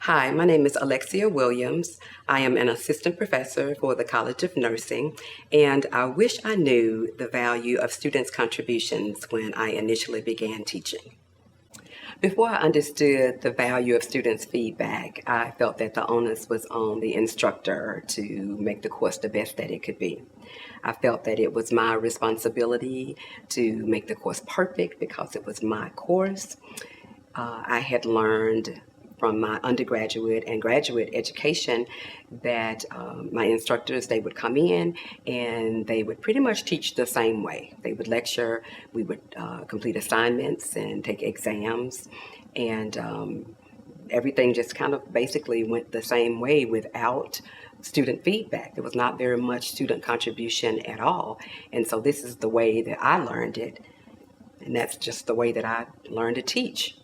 Hi, my name is Alexia Williams. I am an assistant professor for the College of Nursing, and I wish I knew the value of students' contributions when I initially began teaching. Before I understood the value of students' feedback, I felt that the onus was on the instructor to make the course the best that it could be. I felt that it was my responsibility to make the course perfect because it was my course. I had learned from my undergraduate and graduate education that my instructors, they would come in and they would pretty much teach the same way. They would lecture, we would complete assignments and take exams, and everything just kind of basically went the same way without student feedback. There was not very much student contribution at all. And so this is the way that I learned it, and that's just the way that I learned to teach.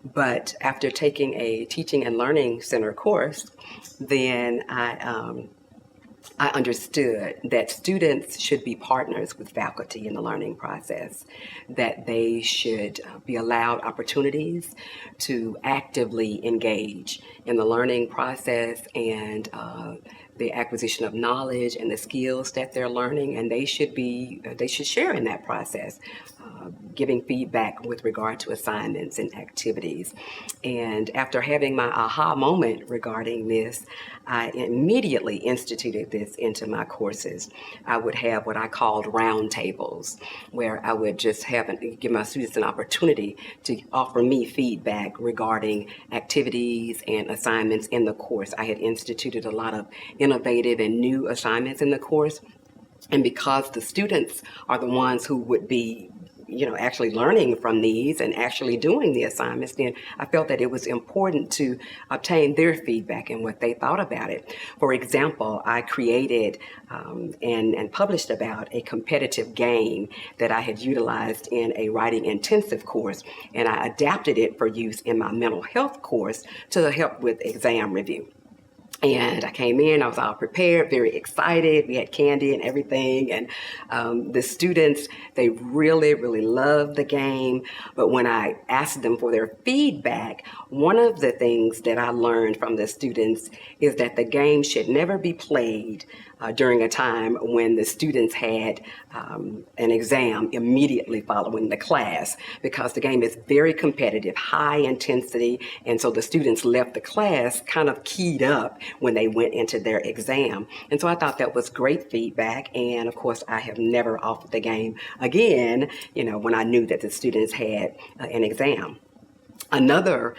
But after taking a teaching and learning center course, then I understood that students should be partners with faculty in the learning process, that they should be allowed opportunities to actively engage in the learning process and the acquisition of knowledge and the skills that they're learning, and they should share in that process, giving feedback with regard to assignments and activities. And after having my aha moment regarding this, I immediately instituted this into my courses. I would have what I called roundtables, where I would just give my students an opportunity to offer me feedback regarding activities and assignments in the course. I had instituted a lot of innovative and new assignments in the course. And because the students are the ones who would be actually learning from these and actually doing the assignments, then I felt that it was important to obtain their feedback and what they thought about it. For example, I created and published about a competitive game that I had utilized in a writing intensive course, and I adapted it for use in my mental health course to help with exam review. And I came in, I was all prepared, very excited. We had candy and everything. And the students, they really, really loved the game. But when I asked them for their feedback, one of the things that I learned from the students is that the game should never be played during a time when the students had an exam immediately following the class, because the game is very competitive, high intensity, and so the students left the class kind of keyed up when they went into their exam. And so I thought that was great feedback, and of course I have never offered the game again, when I knew that the students had an exam. Another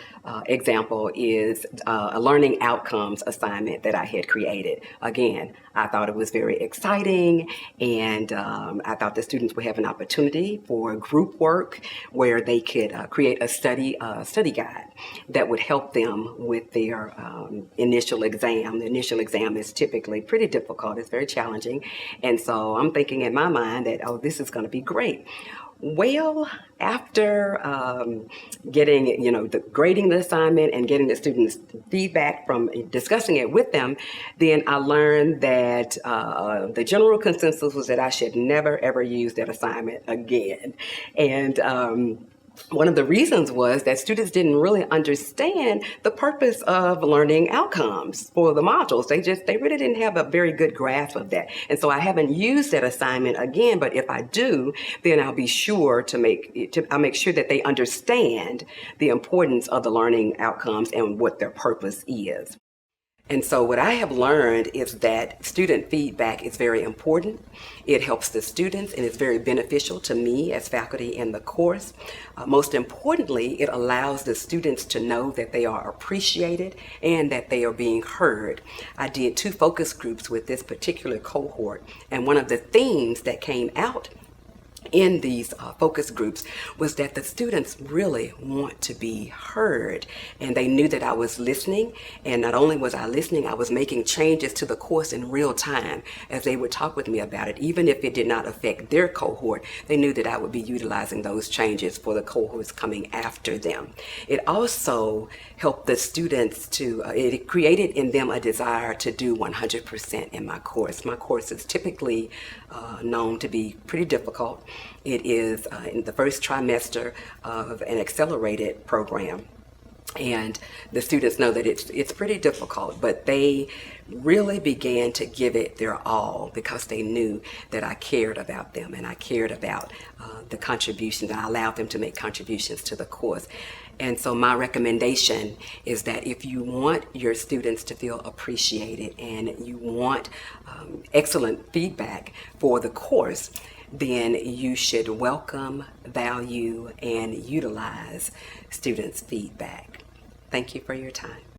example is a learning outcomes assignment that I had created. Again, I thought it was very exciting, and I thought the students would have an opportunity for group work where they could create a study guide that would help them with their initial exam. The initial exam is typically pretty difficult. It's very challenging. And so I'm thinking in my mind that, this is going to be great. Well, after grading the assignment and getting the students' feedback from discussing it with them, then I learned that the general consensus was that I should never, ever use that assignment again. And one of the reasons was that students didn't really understand the purpose of learning outcomes for the modules. They really didn't have a very good grasp of that. And so I haven't used that assignment again, but if I do, then I'll be sure I'll make sure that they understand the importance of the learning outcomes and what their purpose is. And so what I have learned is that student feedback is very important. It helps the students, and it's very beneficial to me as faculty in the course. Most importantly, it allows the students to know that they are appreciated and that they are being heard. I did 2 focus groups with this particular cohort, and one of the themes that came out in these focus groups was that the students really want to be heard, and they knew that I was listening. And not only was I listening, I was making changes to the course in real time as they would talk with me about it. Even if it did not affect their cohort, they knew that I would be utilizing those changes for the cohorts coming after them. It also helped the students it created in them a desire to do 100% in my course. My course is typically known to be pretty difficult. It is in the first trimester of an accelerated program. And the students know that it's pretty difficult, but they really began to give it their all because they knew that I cared about them and I cared about the contributions, and I allowed them to make contributions to the course. And so my recommendation is that if you want your students to feel appreciated and you want excellent feedback for the course, then you should welcome, value, and utilize students' feedback. Thank you for your time.